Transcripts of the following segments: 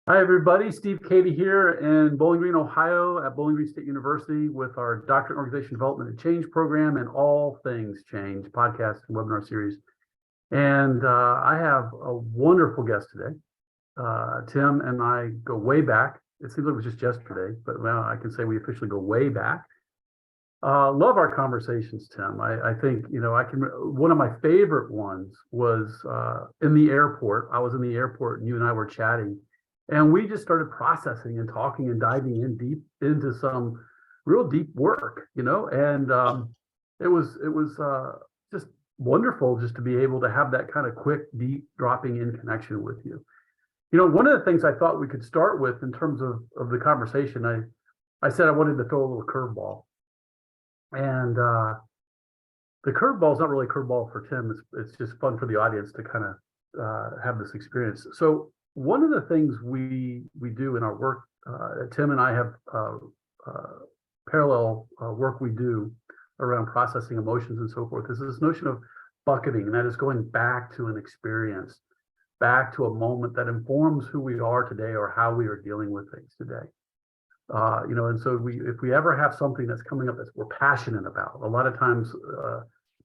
Hi, everybody. Steve Cady here in Bowling Green, Ohio at Bowling Green State University with our Doctorate in Organization Development and Change program and all things change podcast and webinar series. And I have a wonderful guest today. Tim and I go way back. It seems like it was just yesterday, but now I can say we officially go way back. Love our conversations, Tim. I think, one of my favorite ones was in the airport. I was in the airport and you and I were chatting and we just started processing and talking and diving in deep into some real deep work, and it was just wonderful just to be able to have that kind of quick, deep dropping in connection with you. One of the things I thought we could start with in terms of the conversation, I said I wanted to throw a little curveball. And the curveball is not really a curveball for Tim. It's just fun for the audience to kind of have this experience. So one of the things we do in our work, Tim and I have parallel work we do around processing emotions and so forth. Is this notion of bucketing, and that is going back to an experience, back to a moment that informs who we are today or how we are dealing with things today. And so if we ever have something that's coming up that we're passionate about, a lot of times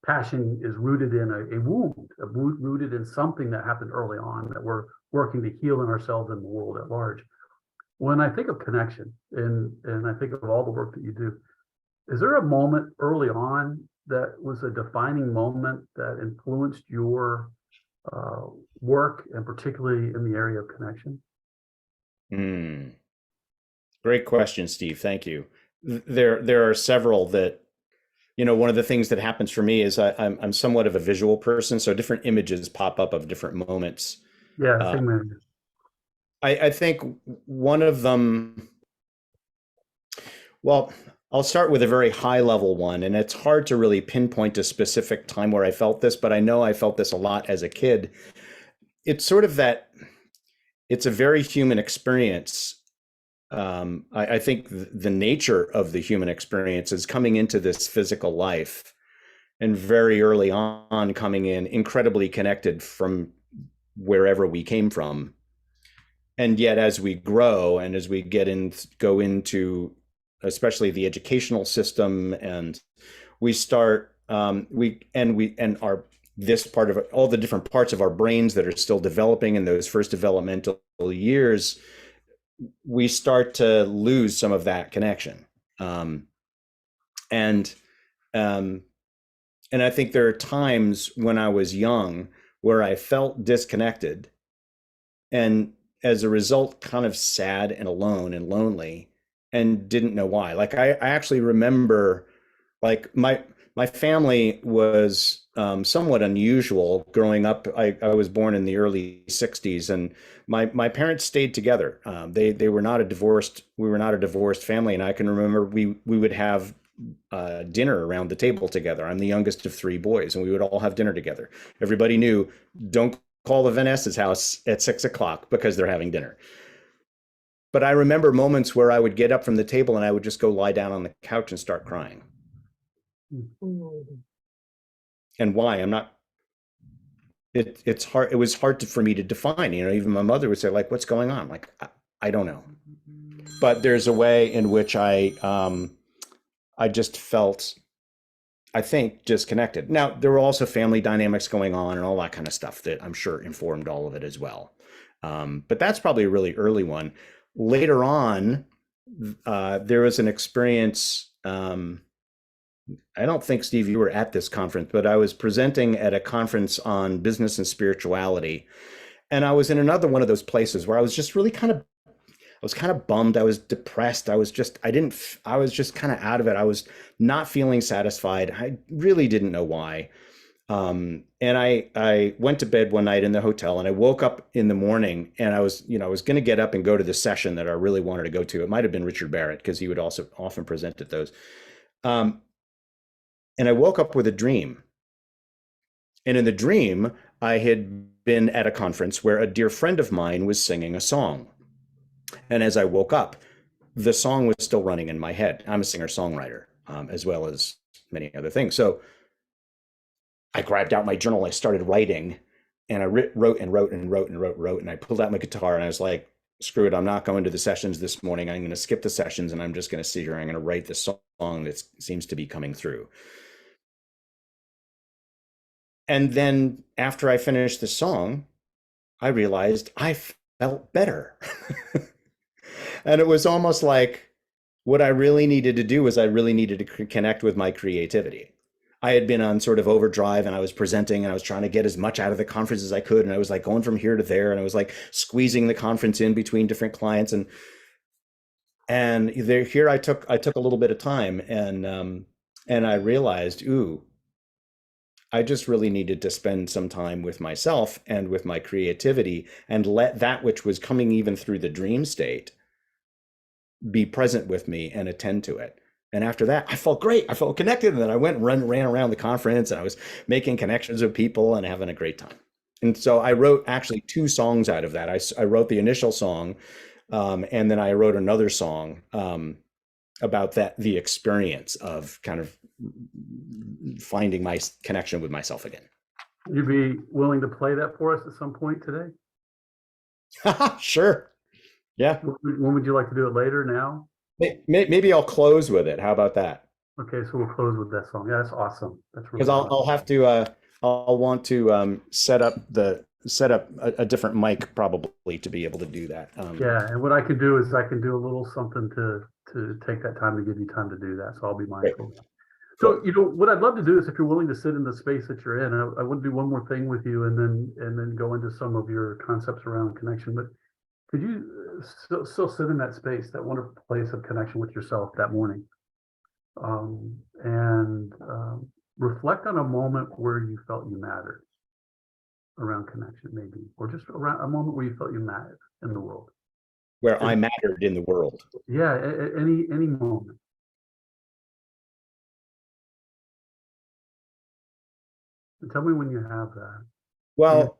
passion is rooted in a wound, rooted in something that happened early on that we're working to heal in ourselves and the world at large. When I think of connection and I think of all the work that you do, is there a moment early on that was a defining moment that influenced your work, and particularly in the area of connection? Mm, Great question, Steve. Thank you. There are several that, one of the things that happens for me is I'm somewhat of a visual person, so different images pop up of different moments. Yeah, Uh, same way. I think one of them, well, I'll start with a very high level one, and it's hard to really pinpoint a specific time where I felt this, but I know I felt this a lot as a kid. It's sort of that it's a very human experience. I think the nature of the human experience is coming into this physical life and very early on coming in incredibly connected from wherever we came from. And yet, as we grow and as we go into, especially the educational system, and we start, and our this part of it, all the different parts of our brains that are still developing in those first developmental years, we start to lose some of that connection. And um, and I think there are times when I was young where I felt disconnected, and as a result, kind of sad and alone and lonely, and didn't know why. Like I actually remember, like my family was somewhat unusual growing up. I was born in the early '60s, and my parents stayed together. They were not a divorced. We were not a divorced family, and I can remember we would have dinner around the table together. I'm the youngest of three boys, and we would all have dinner together. Everybody knew, don't call the Vanessa's house at 6 o'clock because they're having dinner. But I remember moments where I would get up from the table and I would just go lie down on the couch and start crying. And why? I'm not. It's hard. It was hard for me to define. Even my mother would say, like, "What's going on?" Like, I don't know. But there's a way in which I just felt, I think, disconnected. Now, there were also family dynamics going on and all that kind of stuff that I'm sure informed all of it as well. But that's probably a really early one. Later on, there was an experience. I don't think, Steve, you were at this conference, but I was presenting at a conference on business and spirituality. And I was in another one of those places where I was just really I was kind of bummed. I was depressed. I was just kind of out of it. I was not feeling satisfied. I really didn't know why. And I went to bed one night in the hotel, and I woke up in the morning, and I was going to get up and go to the session that I really wanted to go to. It might have been Richard Barrett because he would also often present at those. Um, and I woke up with a dream. And in the dream, I had been at a conference where a dear friend of mine was singing a song. And as I woke up, the song was still running in my head. I'm a singer-songwriter, as well as many other things. So I grabbed out my journal, I started writing, and I wrote and wrote and wrote and wrote, and I pulled out my guitar, and I was like, screw it, I'm not going to the sessions this morning. I'm going to skip the sessions and I'm just going to sit here. I'm going to write the song that seems to be coming through. And then after I finished the song, I realized I felt better. And it was almost like what I really needed to do was I really needed to connect with my creativity. I had been on sort of overdrive and I was presenting and I was trying to get as much out of the conference as I could. And I was like going from here to there and I was like squeezing the conference in between different clients. And there, here I took a little bit of time and I realized, ooh, I just really needed to spend some time with myself and with my creativity and let that which was coming even through the dream state be present with me and attend to it. And after that, I felt great. I felt connected. And then I went and ran around the conference and I was making connections with people and having a great time. And so I wrote actually 2 songs out of that. I wrote the initial song, and then I wrote another song about the experience of kind of finding my connection with myself again. You'd be willing to play that for us at some point today? Sure. Yeah. When would you like to do it? Later, now? Maybe I'll close with it. How about that? Okay, so we'll close with that song. Yeah, that's awesome. That's really Because I'll have to I'll want to set up a different mic probably to be able to do that. Yeah, and what I can do is I can do a little something to take that time to give you time to do that. So I'll be mindful. So, you know, what I'd love to do is, if you're willing to sit in the space that you're in, I want to do one more thing with you, and then go into some of your concepts around connection. But could you still sit in that space, that wonderful place of connection with yourself that morning, and reflect on a moment where you felt you mattered around connection, maybe, or just around a moment where you felt you mattered in the world. Where I mattered in the world. Yeah, any moment. Tell me when you have that. Well,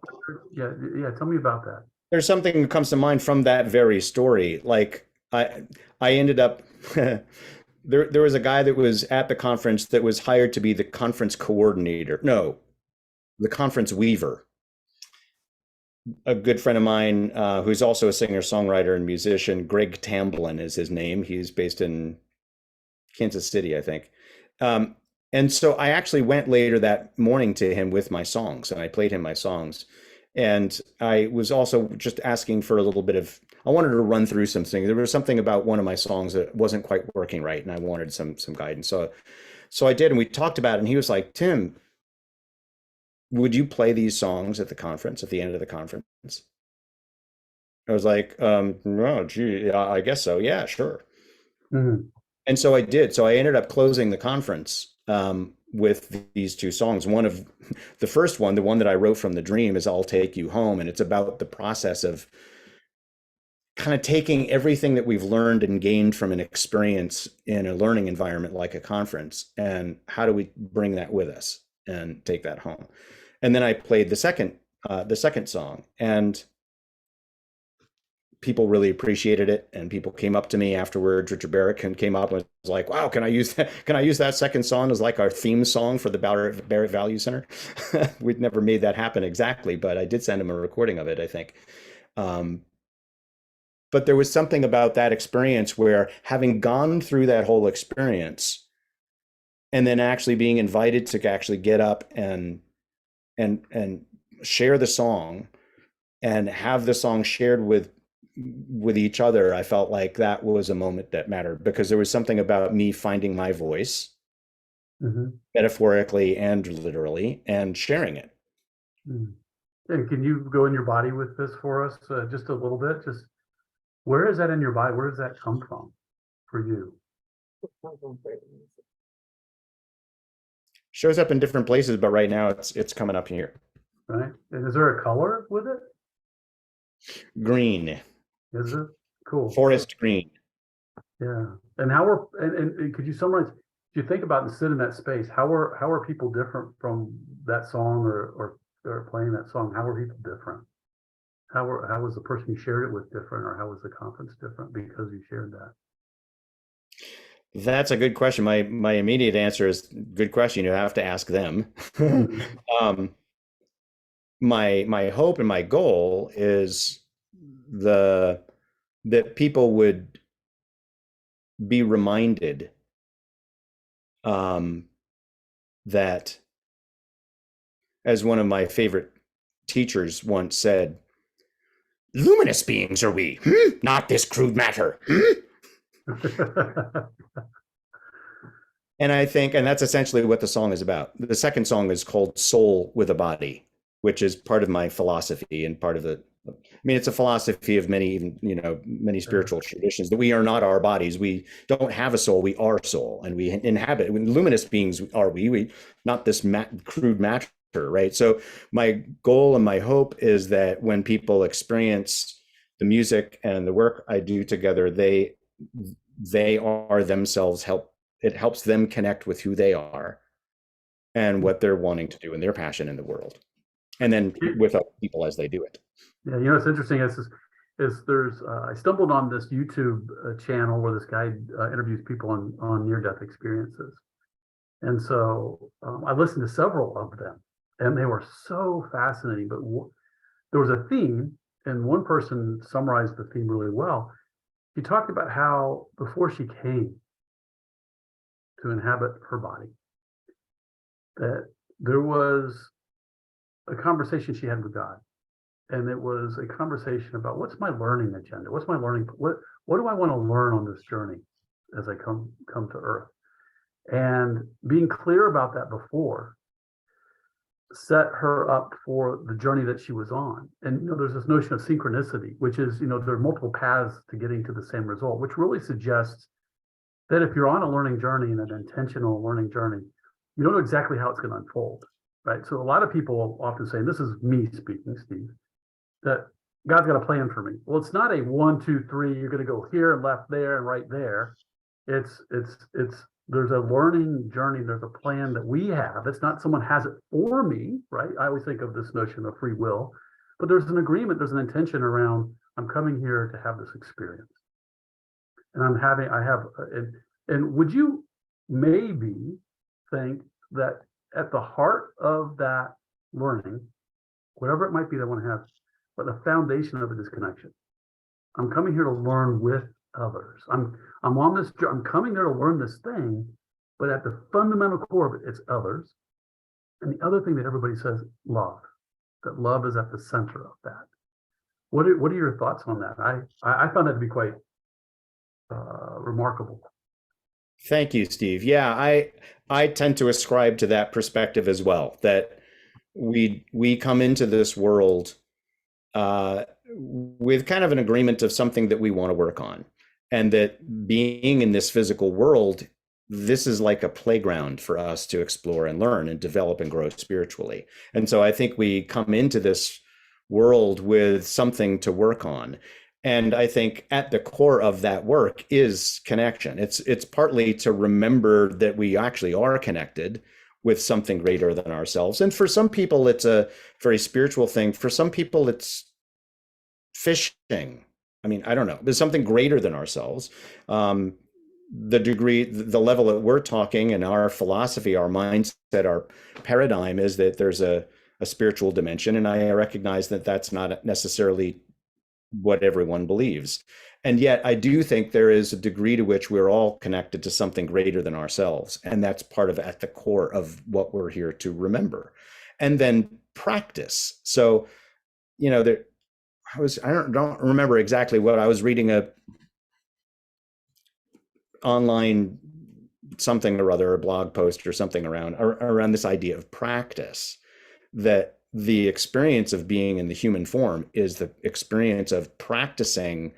yeah. Tell me about that. there's something that comes to mind from that very story. Like I ended up there was a guy that was at the conference that was hired to be the conference coordinator. No, the conference weaver. A good friend of mine who's also a singer, songwriter, and musician, Greg Tamblin is his name. He's based in Kansas City, I think. And so I actually went later that morning to him with my songs, and I played him my songs. And I was also just asking for a little bit of, I wanted to run through some things. There was something about one of my songs that wasn't quite working right, and I wanted some guidance. So I did, and we talked about it, and he was like, Tim, would you play these songs at the conference, at the end of the conference? I was like, no, gee, I guess so. Yeah, sure. Mm-hmm. And so I did. So I ended up closing the conference with these 2 songs. One of the first one, the one that I wrote from the dream, is I'll Take You Home. And it's about the process of kind of taking everything that we've learned and gained from an experience in a learning environment like a conference, and how do we bring that with us and take that home. And then I played the second song, and people really appreciated it, and people came up to me afterwards. Richard Barrett came up and was like, wow, can I use that second song as like our theme song for the Barrett Value Center? We'd never made that happen exactly, but I did send him a recording of it, I think. But there was something about that experience where, having gone through that whole experience and then actually being invited to actually get up and share the song and have the song shared with each other, I felt like that was a moment that mattered, because there was something about me finding my voice, Mm-hmm. metaphorically and literally, and sharing it. Mm. And can you go in your body with this for us, just a little bit? Just where is that in your body? Where does that come from for you? Shows up in different places, but right now it's coming up here. Right. And is there a color with it? Green. Is it? Cool. Forest green. Yeah. And how and could you summarize, if you think about and sit in that space, how are people different from that song or playing that song? How are people different? How was the person you shared it with different, or how was the conference different because you shared that? That's a good question. My immediate answer is good question. You have to ask them. My hope and my goal is that people would be reminded that, as one of my favorite teachers once said, luminous beings are we, not this crude matter. And I think, and that's essentially what the song is about. The second song is called Soul with a Body, which is part of my philosophy and part of the, I mean, it's a philosophy of many, even, many spiritual traditions, that we are not our bodies. We don't have a soul. We are soul, and we inhabit. Luminous beings are we not this crude matter, right? So my goal and my hope is that when people experience the music and the work I do together, they are themselves it helps them connect with who they are and what they're wanting to do and their passion in the world, and then with other people as they do it. Yeah, it's interesting. Is there's I stumbled on this YouTube channel where this guy interviews people on near-death experiences, and so I listened to several of them, and they were so fascinating. But there was a theme, and one person summarized the theme really well. He talked about how before she came to inhabit her body, that there was a conversation she had with God. And it was a conversation about what's my learning agenda? What's my learning? What do I want to learn on this journey as I come to Earth? And being clear about that before set her up for the journey that she was on. And there's this notion of synchronicity, which is there are multiple paths to getting to the same result, which really suggests that if you're on a learning journey and an intentional learning journey, you don't know exactly how it's going to unfold, right? So a lot of people often say, and this is me speaking, Steve, that God's got a plan for me. Well, it's not a 1, 2, 3. You're going to go here and left there and right there. It's there's a learning journey. There's a plan that we have. It's not someone has it for me, right? I always think of this notion of free will, but there's an agreement. There's an intention around. I'm coming here to have this experience, and and would you maybe think that at the heart of that learning, whatever it might be that I want to have, but the foundation of it is connection. I'm coming here to learn with others. I'm on this. I'm coming there to learn this thing, but at the fundamental core of it, it's others. And the other thing that everybody says, love. That love is at the center of that. What are your thoughts on that? I found that to be quite remarkable. Thank you, Steve. Yeah, I tend to ascribe to that perspective as well. That we come into this world with kind of an agreement of something that we want to work on, and that being in this physical world, this is like a playground for us to explore and learn and develop and grow spiritually. And so I think we come into this world with something to work on. And I think at the core of that work is connection. It's partly to remember that we actually are connected with something greater than ourselves. And for some people, it's a very spiritual thing. For some people, it's fishing. I mean, I don't know. There's something greater than ourselves. The level that we're talking, and our philosophy, our mindset, our paradigm is that there's a spiritual dimension. And I recognize that that's not necessarily what everyone believes. And yet I do think there is a degree to which we're all connected to something greater than ourselves. And that's part of at the core of what we're here to remember. And then practice. So, I don't remember exactly what I was reading, a online something or other, a blog post or something around this idea of practice, that the experience of being in the human form is the experience of practicing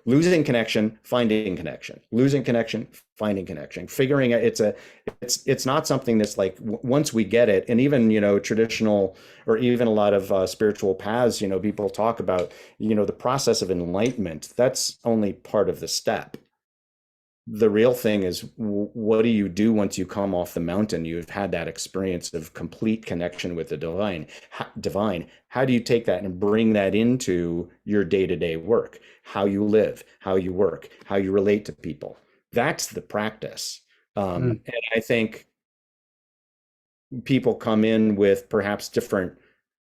losing connection, finding connection, losing connection, finding connection, figuring out it's not something that's like once we get it. And even, traditional, or even a lot of spiritual paths, people talk about, the process of enlightenment. That's only part of the step. The real thing is, what do you do once you come off the mountain? You've had that experience of complete connection with the divine. How do you take that and bring that into your day-to-day work? How you live, how you work, how you relate to people. That's the practice. And I think people come in with perhaps different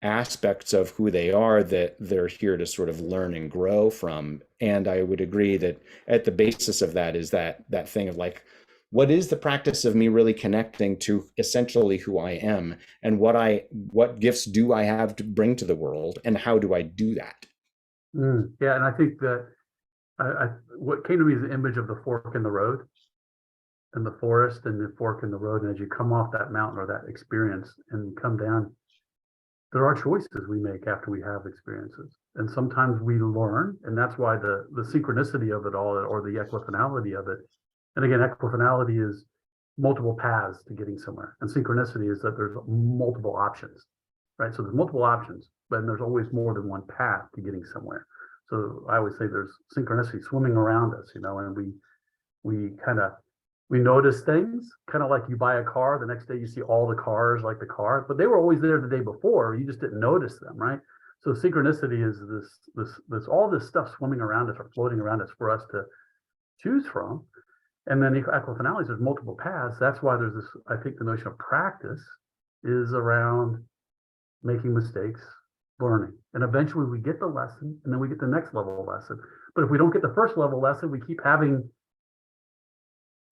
aspects of who they are that they're here to sort of learn and grow from. And I would agree that at the basis of that is that thing of like, what is the practice of me really connecting to essentially who I am, and what gifts do I have to bring to the world, and how do I do that? Yeah, and I think that what came to me is the image of the fork in the road, and the forest, and the fork in the road. And as you come off that mountain or that experience and come down, there are choices we make after we have experiences. And sometimes we learn, and that's why the synchronicity of it all, or the equifinality of it. And again, equifinality is multiple paths to getting somewhere. And synchronicity is that there's multiple options, right? So there's multiple options, but there's always more than one path to getting somewhere. So I always say there's synchronicity swimming around us, and we notice things, kind of like you buy a car, the next day you see all the cars like the car, but they were always there the day before, you just didn't notice them, right? So synchronicity is this all this stuff swimming around us or floating around us for us to choose from. And then equifinality, there's multiple paths. That's why there's this, I think the notion of practice is around making mistakes, learning. And eventually we get the lesson, and then we get the next level of lesson. But if we don't get the first level lesson, we keep having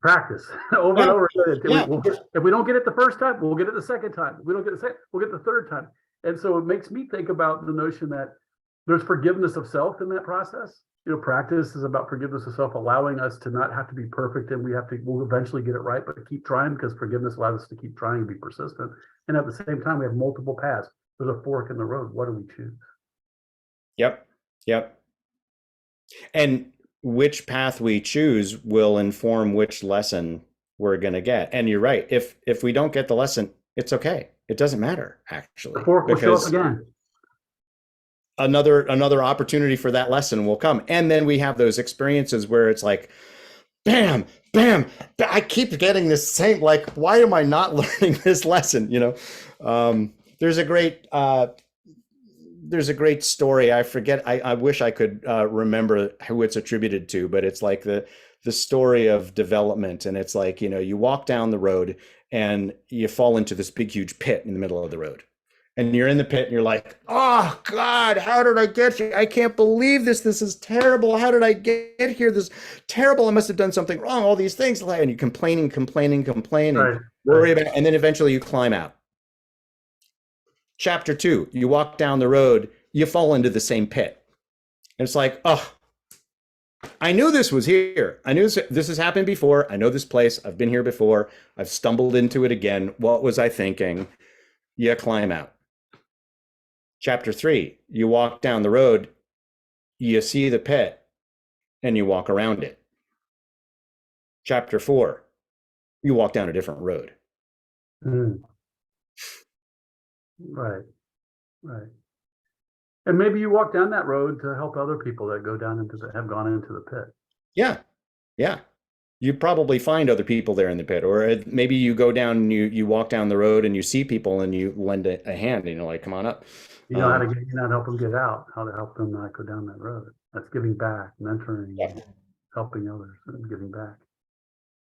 practice over and over. If we don't get it the first time, we'll get it the second time. If we don't get it the second, we'll get it the third time. And so it makes me think about the notion that there's forgiveness of self in that process. Practice is about forgiveness of self, allowing us to not have to be perfect, and we'll eventually get it right, but keep trying, because forgiveness allows us to keep trying and be persistent. And at the same time, we have multiple paths. There's a fork in the road. What do we choose? Yep. And which path we choose will inform which lesson we're going to get. And you're right. If we don't get the lesson, it's okay. It doesn't matter, actually. The fork will show up again. Another opportunity for that lesson will come. And then we have those experiences where it's like, bam, bam, I keep getting this same, like, why am I not learning this lesson? There's a great story. I forget. I wish I could remember who it's attributed to, but it's like the story of development. And it's like, you walk down the road and you fall into this big, huge pit in the middle of the road. And you're in the pit and you're like, oh God, how did I get here? I can't believe this. This is terrible. How did I get here? This is terrible. I must have done something wrong. All these things. And you're complaining, right. Worry about it. And then eventually you climb out. Chapter 2, you walk down the road, you fall into the same pit. And it's like, oh, I knew this was here. I knew this has happened before. I know this place. I've been here before. I've stumbled into it again. What was I thinking? You climb out. Chapter 3, you walk down the road, you see the pit, and you walk around it. Chapter 4, you walk down a different road. Right. And maybe you walk down that road to help other people that have gone into the pit. Yeah. You probably find other people there in the pit, or maybe you go down and you walk down the road and you see people and you lend a hand, and you're like, come on up. You know how to help them get out, how to help them not go down that road. That's giving back, mentoring, helping others, and giving back.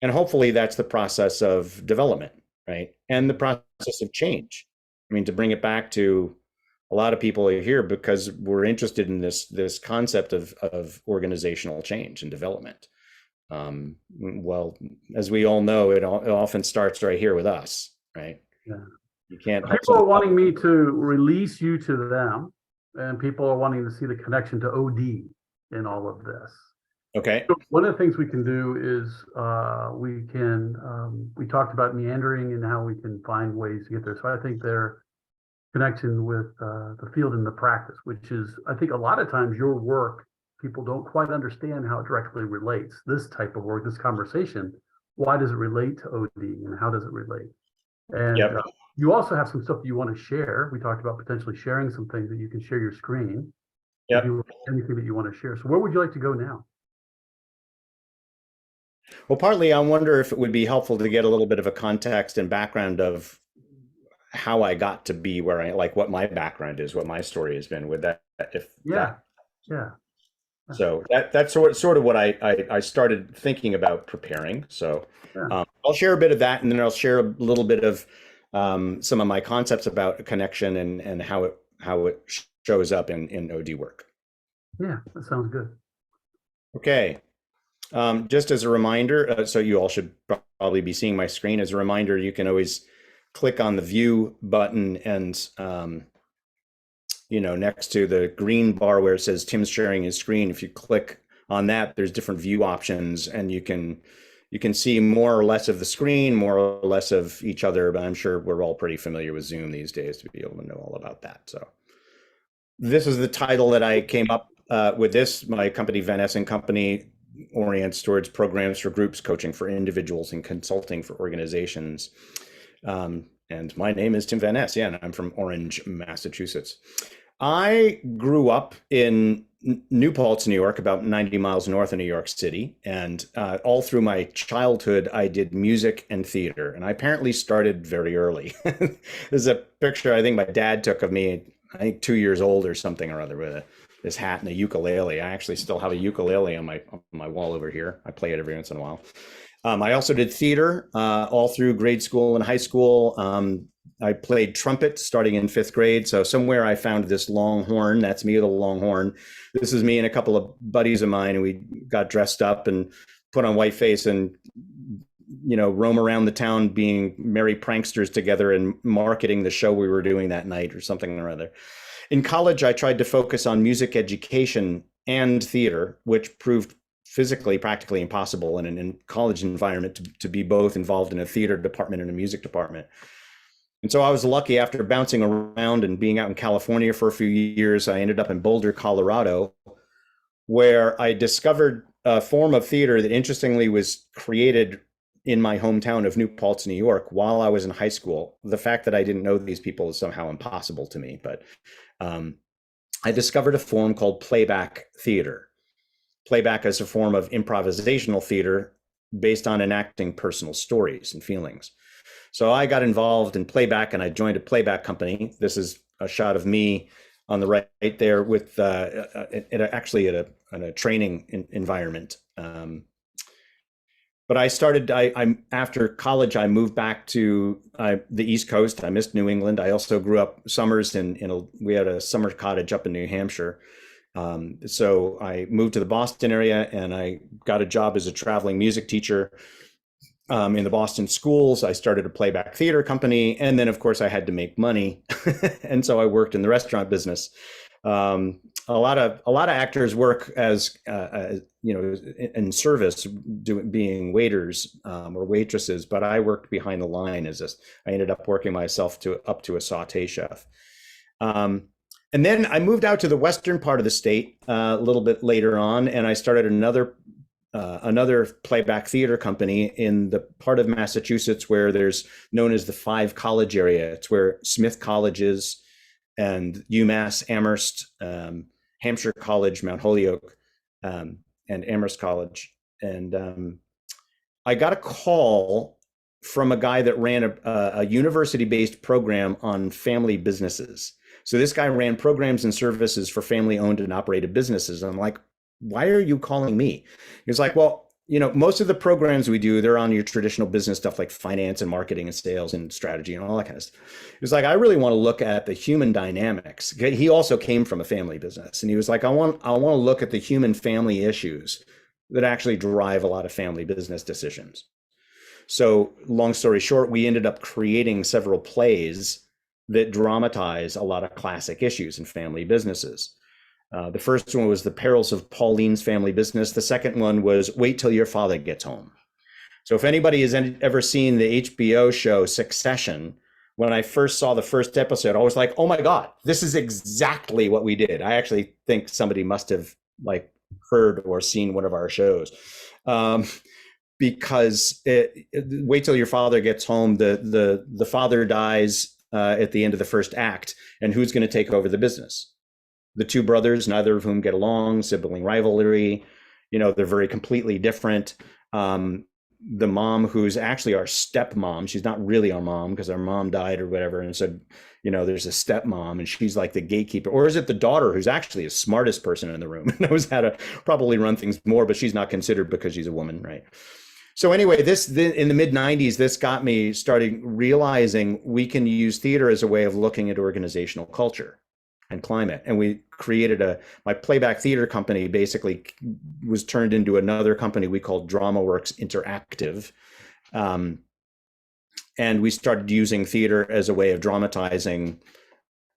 And hopefully that's the process of development, right? And the process of change. I mean, to bring it back to a lot of people are here because we're interested in this concept of organizational change and development. Well, as we all know, it often starts right here with us, right? Yeah. You can't. People are wanting me to release you to them, and people are wanting to see the connection to OD in all of this. Okay. So one of the things we can do is we talked about meandering and how we can find ways to get there. So I think their connection with the field and the practice, which is, I think a lot of times your work, people don't quite understand how it directly relates. This type of work, this conversation, why does it relate to OD and how does it relate? And you also have some stuff you want to share. We talked about potentially sharing some things that you can share your screen. Anything that you want to share. So where would you like to go now? Well, partly I wonder if it would be helpful to get a little bit of a context and background of how I got to be where like what my background is, what my story has been with that. So that's sort of what I started thinking about preparing. So I'll share a bit of that, and then I'll share a little bit of some of my concepts about connection and how how it shows up in OD work. Yeah, that sounds good. Okay. Just as a reminder, so you all should probably be seeing my screen. As a reminder, you can always click on the view button and, next to the green bar where it says Tim's sharing his screen, if you click on that, there's different view options, and you can see more or less of the screen, more or less of each other, but I'm sure we're all pretty familiar with Zoom these days to be able to know all about that. So this is the title that I came up with this. My company, Van Ness and Company, orients towards programs for groups, coaching for individuals, and consulting for organizations. And my name is Tim Van Ness. Yeah, and I'm from Orange, Massachusetts. I grew up in New Paltz, New York, about 90 miles north of New York City. And all through my childhood, I did music and theater. And I apparently started very early. This is a picture I think my dad took of me, I think 2 years old or something or other, with this hat and a ukulele. I actually still have a ukulele on my wall over here. I play it every once in a while. I also did theater all through grade school and high school. I played trumpet starting in 5th grade. So somewhere I found this long horn. That's me with a long horn. This is me and a couple of buddies of mine. And we got dressed up and put on white face and, roam around the town being merry pranksters together and marketing the show we were doing that night or something or other. In college, I tried to focus on music education and theater, which proved physically practically impossible in a college environment to be both involved in a theater department and a music department. And so I was lucky, after bouncing around and being out in California for a few years, I ended up in Boulder, Colorado, where I discovered a form of theater that interestingly was created in my hometown of New Paltz, New York, while I was in high school. The fact that I didn't know these people is somehow impossible to me, but I discovered a form called playback theater. Playback is a form of improvisational theater based on enacting personal stories and feelings. So I got involved in playback, and I joined a playback company. This is a shot of me on the right there with actually at a training environment. But I started, after college, I moved back to the East Coast. I missed New England. I also grew up summers we had a summer cottage up in New Hampshire. So I moved to the Boston area, and I got a job as a traveling music teacher in the Boston schools. I started a playback theater company, and then of course I had to make money, and so I worked in the restaurant business. A lot of actors work as in service, being waiters or waitresses, but I worked behind the line I ended up working myself up to a sauté chef. And then I moved out to the western part of the state a little bit later on, and I started another playback theater company in the part of Massachusetts where there's known as the 5 college area. It's where Smith College is, and UMass Amherst, Hampshire College, Mount Holyoke, and Amherst College. And I got a call from a guy that ran a university-based program on family businesses. So this guy ran programs and services for family-owned and operated businesses. And I'm like, why are you calling me? He was like, well, most of the programs we do, they're on your traditional business stuff like finance and marketing and sales and strategy and all that kind of stuff. He was like, I really want to look at the human dynamics. He also came from a family business. And he was like, I want to look at the human family issues that actually drive a lot of family business decisions. So long story short, we ended up creating several plays that dramatize a lot of classic issues in family businesses. The first one was The Perils of Pauline's Family Business. The second one was Wait Till Your Father Gets Home. So if anybody has ever seen the HBO show Succession, when I first saw the first episode, I was like, oh my God, this is exactly what we did. I actually think somebody must have heard or seen one of our shows. Because Wait Till Your Father Gets Home, the father dies at the end of the first act, and who's going to take over the business? The 2 brothers, neither of whom get along, sibling rivalry, they're very completely different. The mom, who's actually our stepmom, she's not really our mom because our mom died or whatever. And so, there's a stepmom, and she's like the gatekeeper. Or is it the daughter, who's actually the smartest person in the room, knows how to probably run things more, but she's not considered because she's a woman, right? So anyway, in the mid 90s, this got me starting realizing we can use theater as a way of looking at organizational culture. and climate. And we created my playback theater company basically was turned into another company we called DramaWorks Interactive. And we started using theater as a way of dramatizing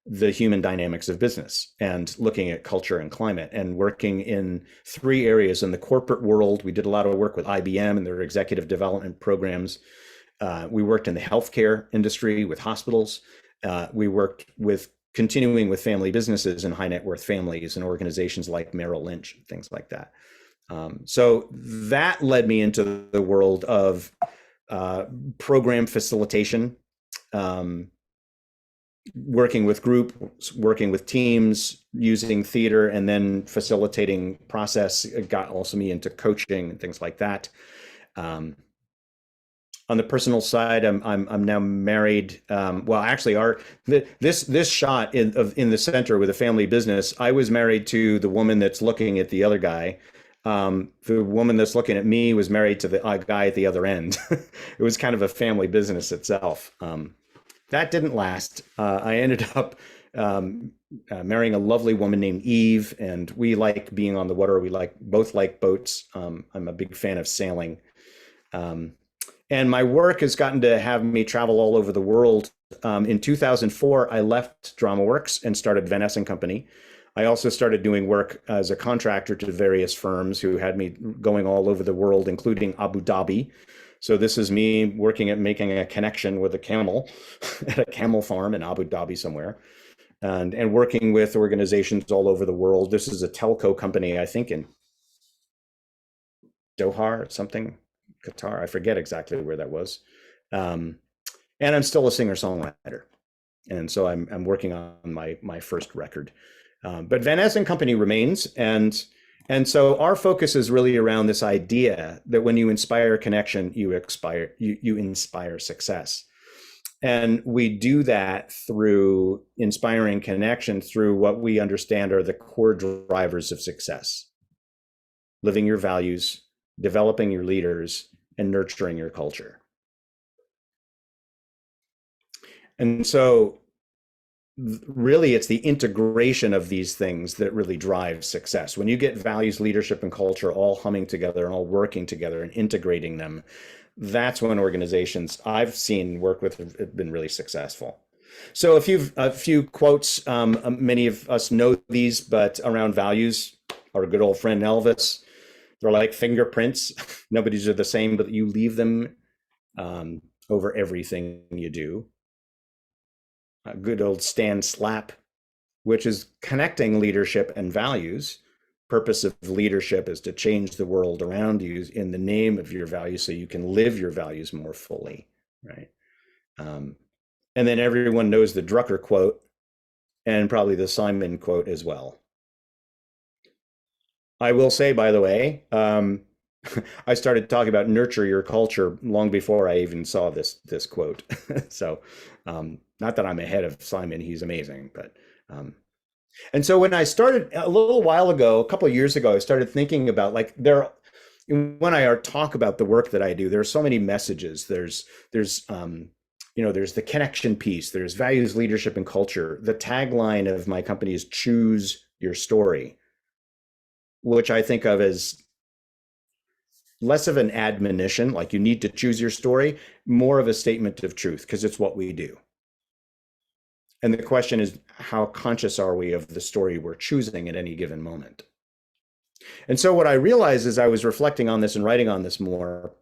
the human dynamics of business and looking at culture and climate and working in 3 areas. In the corporate world, we did a lot of work with IBM and their executive development programs. We worked in the healthcare industry with hospitals. We worked with continuing with family businesses and high net worth families and organizations like Merrill Lynch, things like that. So that led me into the world of program facilitation, working with groups, working with teams, using theater, and then facilitating process. It got also me into coaching and things like that. On the personal side, I'm now married. Well, actually, this shot in the center with a family business, I was married to the woman that's looking at the other guy. The woman that's looking at me was married to the guy at the other end. It was kind of a family business itself. That didn't last. I ended up marrying a lovely woman named Eve, and we like being on the water. We both like boats. I'm a big fan of sailing. And my work has gotten to have me travel all over the world. In 2004, I left DramaWorks and started Van Ness and Company. I also started doing work as a contractor to various firms who had me going all over the world, including Abu Dhabi. So this is me working at making a connection with a camel at a camel farm in Abu Dhabi somewhere, and working with organizations all over the world. This is a telco company, I think in Doha or something, Qatar. I forget exactly where that was. And I'm still a singer-songwriter. And so I'm working on my first record. But Van Ness and Company remains. And so our focus is really around this idea that when you inspire connection, you inspire success. And we do that through inspiring connection through what we understand are the core drivers of success: living your values, developing your leaders, and nurturing your culture. And so really it's the integration of these things that really drives success. When you get values, leadership, and culture all humming together and all working together and integrating them, that's when organizations I've seen work with have been really successful. So a few quotes, many of us know these, but around values, our good old friend Elvis, they're like fingerprints. Nobody's are the same, but you leave them over everything you do. A good old Stan Slap, which is connecting leadership and values. Purpose of leadership is to change the world around you in the name of your values so you can live your values more fully, right? And then everyone knows the Drucker quote and probably the Simon quote as well. I will say, by the way, I started talking about nurture your culture long before I even saw this quote. So not that I'm ahead of Simon, he's amazing, but and so when I started a little while ago, a couple of years ago, I started thinking about when I talk about the work that I do, there are so many messages. There's the connection piece, there's values, leadership, and culture. The tagline of my company is choose your story, which I think of as less of an admonition, like you need to choose your story, more of a statement of truth, because it's what we do. And the question is, how conscious are we of the story we're choosing at any given moment? And so what I realized as I was reflecting on this and writing on this more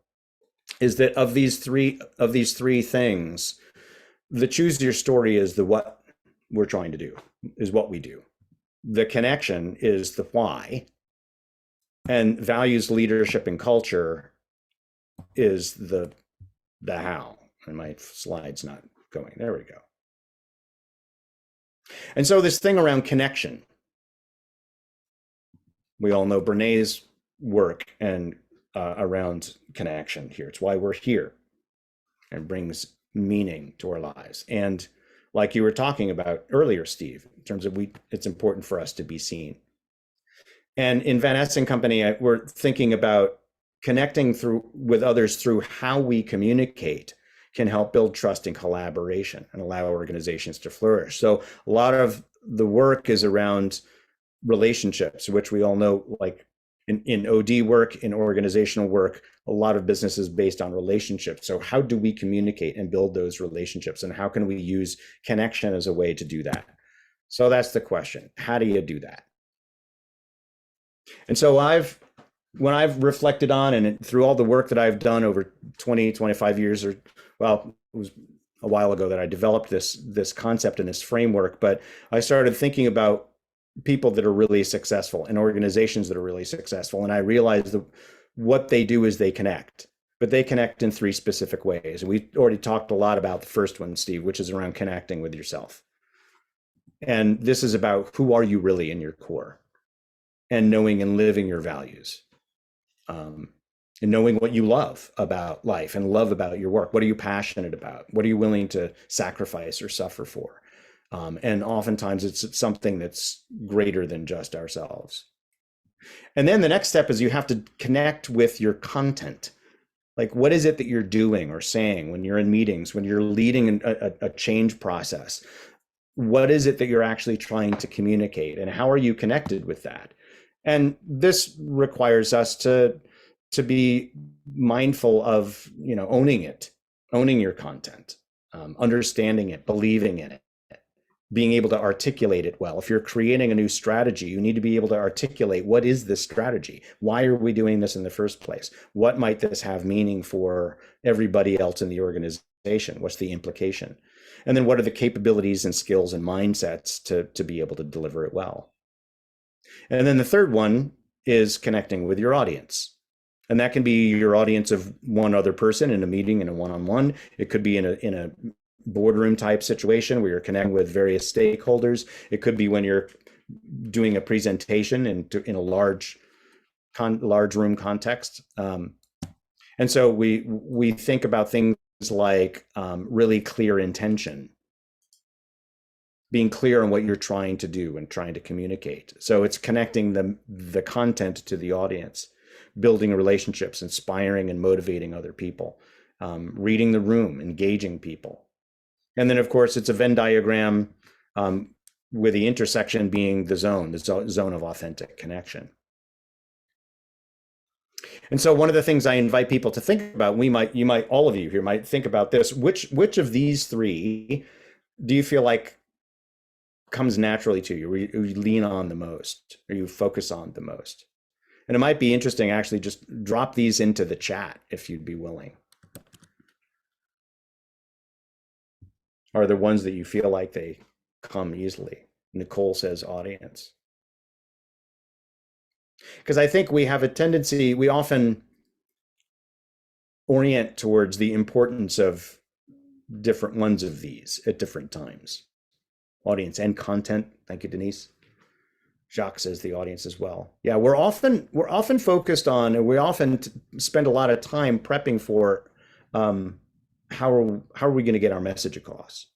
is that of these three things, the choose your story is the what we're trying to do, is what we do. The connection is the why. And values, leadership, and culture is the how. And my slide's not going. There we go. And so this thing around connection, we all know Brené's work and around connection here. It's why we're here, and brings meaning to our lives. And like you were talking about earlier, Steve, in terms of it's important for us to be seen. And in Van Ness and Company, we're thinking about connecting with others through how we communicate. can help build trust and collaboration and allow organizations to flourish. So a lot of the work is around relationships, which we all know, like in OD work, in organizational work, a lot of business is based on relationships. So how do we communicate and build those relationships? And how can we use connection as a way to do that? So that's the question. How do you do that? And so when I've reflected on and through all the work that I've done over 20, 25 years, or well, it was a while ago that I developed this concept and this framework, but I started thinking about people that are really successful and organizations that are really successful. And I realized that what they do is they connect, but they connect in 3 specific ways. And we already talked a lot about the first one, Steve, which is around connecting with yourself. And this is about who are you really in your core, and knowing and living your values, and knowing what you love about life and love about your work. What are you passionate about? What are you willing to sacrifice or suffer for? And oftentimes it's something that's greater than just ourselves. And then the next step is you have to connect with your content. Like, what is it that you're doing or saying when you're in meetings, when you're leading a change process? What is it that you're actually trying to communicate, and how are you connected with that? And this requires us to be mindful of, owning it, owning your content, understanding it, believing in it, being able to articulate it well. If you're creating a new strategy, you need to be able to articulate, what is this strategy? Why are we doing this in the first place? What might this have meaning for everybody else in the organization? What's the implication? And then what are the capabilities and skills and mindsets to be able to deliver it well? And then the third one is connecting with your audience. And that can be your audience of one other person in a meeting, in a one-on-one. It could be in a boardroom type situation where you're connecting with various stakeholders. It could be when you're doing a presentation in a large room context. And so we think about things like really clear intention, being clear on what you're trying to do and trying to communicate. So it's connecting the content to the audience, building relationships, inspiring and motivating other people, reading the room, engaging people. And then, of course, it's a Venn diagram with the intersection being the zone of authentic connection. And so one of the things I invite people to think about, all of you here might think about this, which of these 3 do you feel like comes naturally to you, or you lean on the most, or you focus on the most? And it might be interesting, actually, just drop these into the chat if you'd be willing. Are there ones that you feel like they come easily? Nicole says audience. Because I think we have a tendency, we often orient towards the importance of different ones of these at different times. Audience and content. Thank you, Denise. Jacques says the audience as well. Yeah, we're often focused on, and we often spend a lot of time prepping for how are we going to get our message across?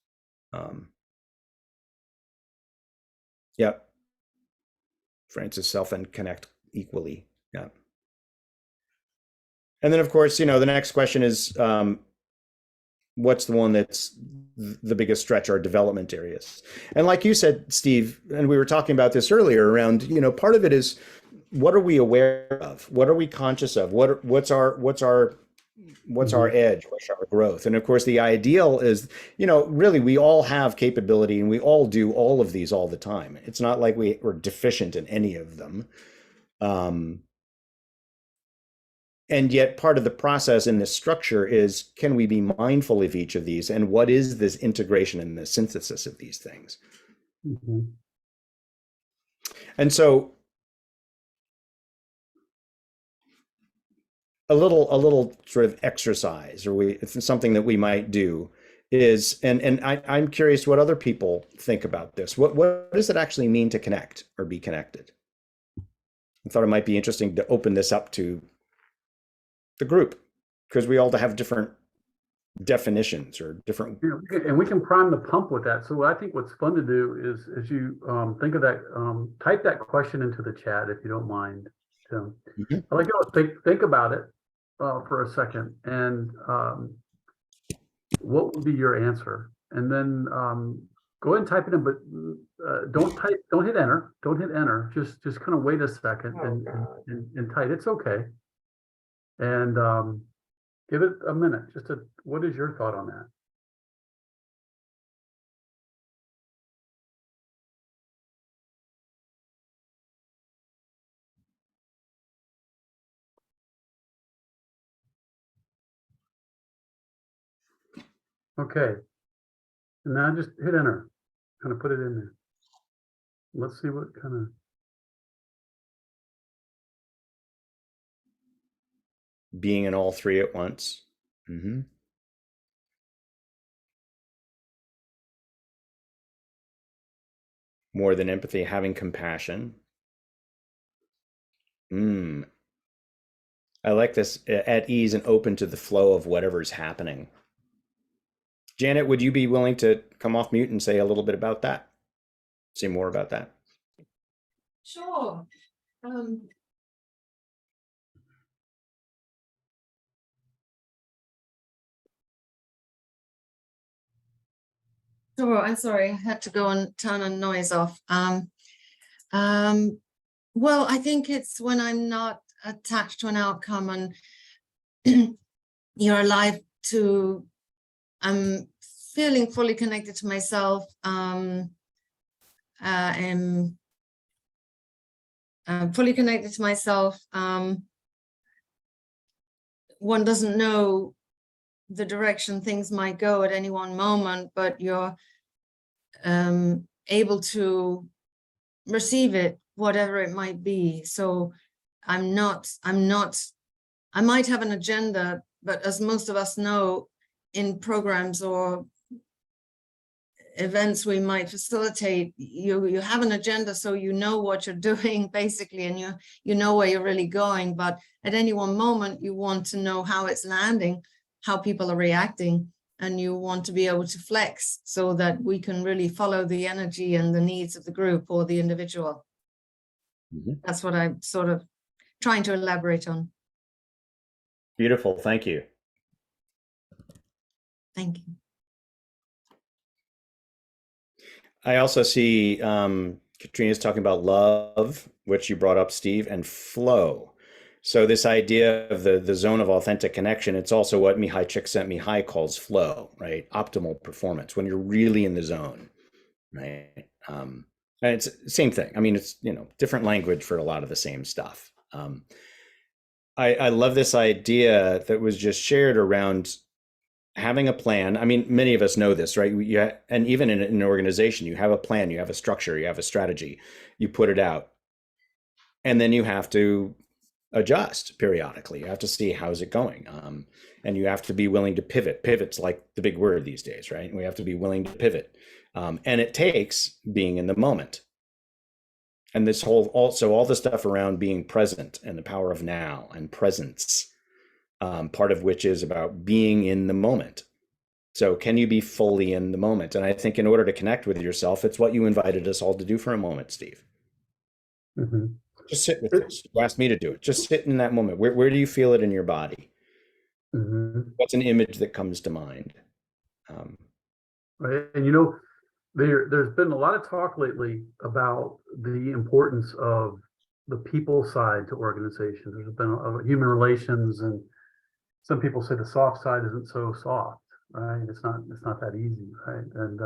Yep. Francis, self and connect equally. Yeah. And then, of course, the next question is, what's the one that's the biggest stretch, our development areas? And like you said, Steve, and we were talking about this earlier around, part of it is, what are we aware of? What are we conscious of? What's our edge? What's our growth? And of course, the ideal is, really, we all have capability and we all do all of these all the time. It's not like we're deficient in any of them. And yet part of the process in this structure is, can we be mindful of each of these? And what is this integration and the synthesis of these things? Mm-hmm. And so a little sort of exercise, or it's something that we might do is, and I'm curious what other people think about this. What does it actually mean to connect or be connected? I thought it might be interesting to open this up to the group, because we all have different definitions or different. And we can prime the pump with that. So I think what's fun to do is, as you think of that, type that question into the chat if you don't mind, Tim. Mm-hmm. I like you to think about it for a second, and what would be your answer? And then go ahead and type it in, but don't hit enter. Don't hit enter. Just kind of wait a second and type. It's okay. And give it a minute. What is your thought on that? Okay. And now just hit enter. Kind of put it in there. Let's see what kind of. Being in all three at once. Mm-hmm. More than empathy, having compassion. I like this, at ease and open to the flow of whatever's happening. Janet, would you be willing to come off mute and say a little bit about that? Say more about that? Sure. Sure, I'm sorry, I had to go and turn a noise off. Well, I think it's when I'm not attached to an outcome and you're alive to, I'm feeling fully connected to myself, fully connected to myself. One doesn't know the direction things might go at any one moment, but you're able to receive it, whatever it might be. So I might have an agenda, but as most of us know, in programs or events we might facilitate, you have an agenda, so you know what you're doing basically, and you know where you're really going. But at any one moment, you want to know how it's landing, how people are reacting, and you want to be able to flex so that we can really follow the energy and the needs of the group or the individual. Mm-hmm. That's what I'm sort of trying to elaborate on. Beautiful, thank you. Thank you. I also see Katrina's talking about love, which you brought up, Steve, and flow. So this idea of the zone of authentic connection, it's also what Mihai Csikszentmihalyi calls flow, right? Optimal performance, when you're really in the zone, right? And it's the same thing. I mean, it's, different language for a lot of the same stuff. I love this idea that was just shared around having a plan. I mean, many of us know this, right? And even in an organization, you have a plan, you have a structure, you have a strategy, you put it out, and then you have to adjust periodically. You have to see how's it going, and you have to be willing to pivot. Pivot's like the big word these days, right? We have to be willing to pivot, and it takes being in the moment. And this all the stuff around being present and the power of now and presence, part of which is about being in the moment. So can you be fully in the moment? And I think in order to connect with yourself, it's what you invited us all to do for a moment, Steve. Mm-hmm. Just sit with this. You asked me to do it. Just sit in that moment. Where do you feel it in your body? Mm-hmm. What's an image that comes to mind? Right. And there's been a lot of talk lately about the importance of the people side to organizations. There's been human relations, and some people say the soft side isn't so soft, right? It's not that easy, right? And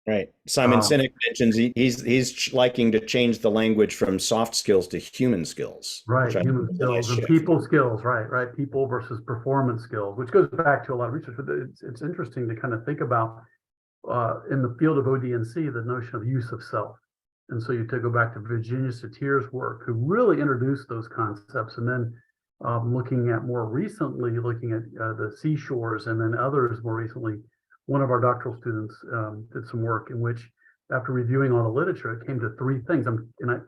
right. Simon Sinek mentions he's liking to change the language from soft skills to human skills. Right, human skills and people skills, right? People versus performance skills, which goes back to a lot of research. But it's interesting to kind of think about in the field of ODNC, the notion of use of self. And so you to go back to Virginia Satir's work, who really introduced those concepts, and then looking at the seashores, and then others more recently. One of our doctoral students did some work in which, after reviewing all the literature, it came to three things.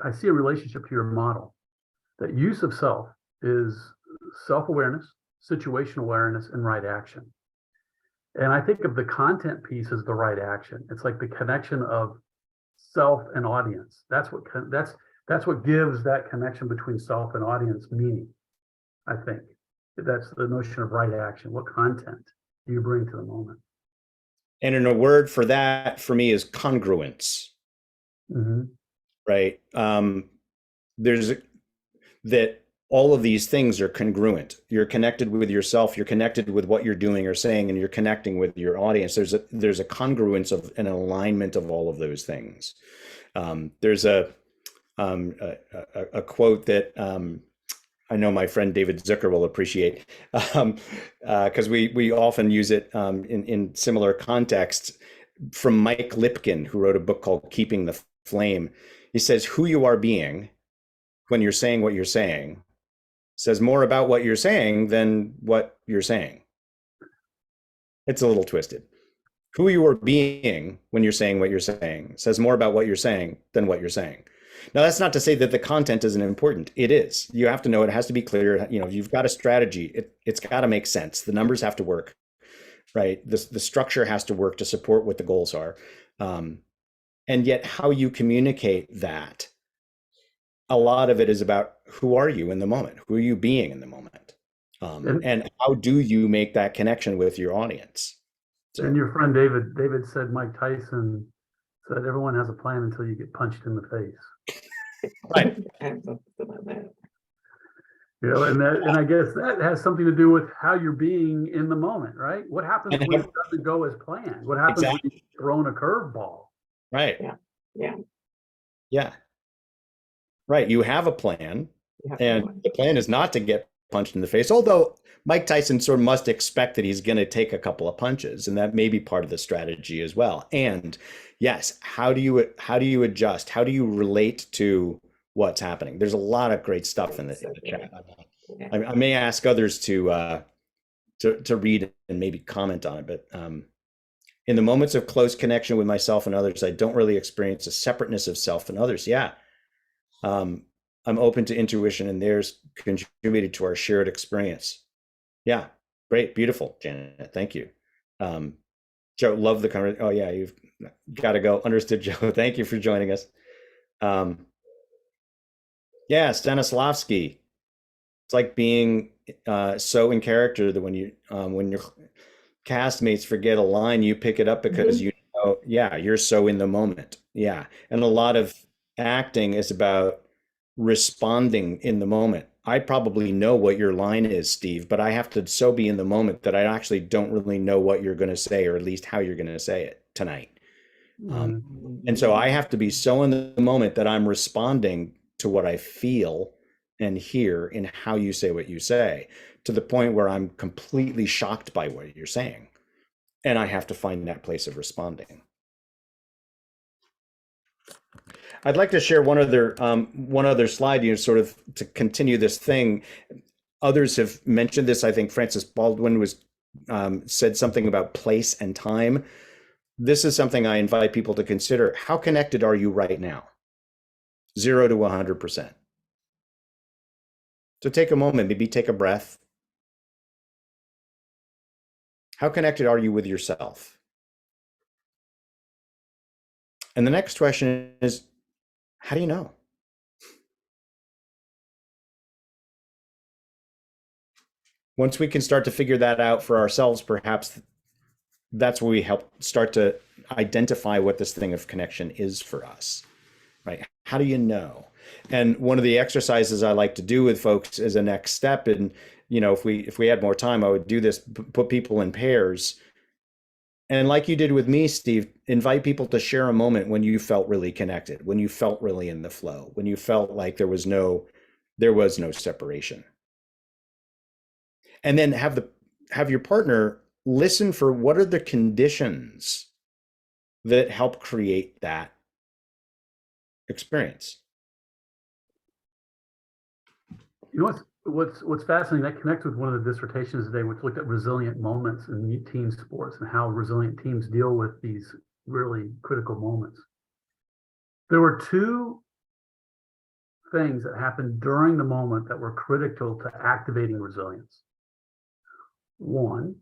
I see a relationship to your model. That use of self is self-awareness, situational awareness, and right action. And I think of the content piece as the right action. It's like the connection of self and audience. That's what gives that connection between self and audience meaning. I think that's the notion of right action. What content do you bring to the moment? And in a word for that, for me, is congruence, Mhm. right? There's that all of these things are congruent. You're connected with yourself, you're connected with what you're doing or saying, and you're connecting with your audience. There's a congruence of an alignment of all of those things. There's a quote that I know my friend David Zucker will appreciate, because we often use it in similar contexts, from Mike Lipkin, who wrote a book called Keeping the Flame. He says, who you are being when you're saying what you're saying says more about what you're saying than what you're saying. It's a little twisted. Who you are being when you're saying what you're saying says more about what you're saying than what you're saying. Now, that's not to say that the content isn't important. It is. You have to know it has to be clear. You know, you've got a strategy. It's got to make sense. The numbers have to work, right? The structure has to work to support what the goals are. And yet how you communicate that, a lot of it is about who are you in the moment? Who are you being in the moment? And how do you make that connection with your audience? So, And your friend David said Mike Tyson said everyone has a plan until you get punched in the face. right. You know, and I guess that has something to do with how you're being in the moment, right? What happens when it doesn't go as planned? What happens when you've thrown a curveball? Right. Yeah. Right. You have a plan, and the plan is not to get punched in the face, although Mike Tyson sort of must expect that he's going to take a couple of punches, and that may be part of the strategy as well. And yes, how do you adjust? How do you relate to what's happening? There's a lot of great stuff in the chat. I may ask others to read and maybe comment on it, but in the moments of close connection with myself and others, I don't really experience a separateness of self and others. Yeah. I'm open to intuition, and theirs contributed to our shared experience. Yeah, great, beautiful, Janet. Thank you. Joe, love the conversation. Oh yeah, you've got to go. Understood, Joe. Thank you for joining us. Yeah, Stanislavski. It's like being so in character that when your castmates forget a line, you pick it up because you know, yeah, you're so in the moment. Yeah, and a lot of acting is about responding in the moment. I probably know what your line is, Steve, but I have to so be in the moment that I actually don't really know what you're going to say, or at least how you're going to say it tonight. And so I have to be so in the moment that I'm responding to what I feel and hear in how you say what you say, to the point where I'm completely shocked by what you're saying. And I have to find that place of responding. I'd like to share one other slide, you know, sort of to continue this thing. Others have mentioned this. I think Francis Baldwin was said something about place and time. This is something I invite people to consider. How connected are you right now? 0 to 100%. So take a moment, maybe take a breath. How connected are you with yourself? And the next question is, how do you know? Once we can start to figure that out for ourselves, perhaps that's where we help start to identify what this thing of connection is for us, right? How do you know? And one of the exercises I like to do with folks as a next step, and you know, if we had more time, I would do this, put people in pairs. And like you did with me, Steve, invite people to share a moment when you felt really connected, when you felt really in the flow, when you felt like there was no separation. And then have your partner listen for what are the conditions that help create that experience. You know what's fascinating, that connects with one of the dissertations today, which looked at resilient moments in team sports and how resilient teams deal with these really critical moments. There were two things that happened during the moment that were critical to activating resilience. One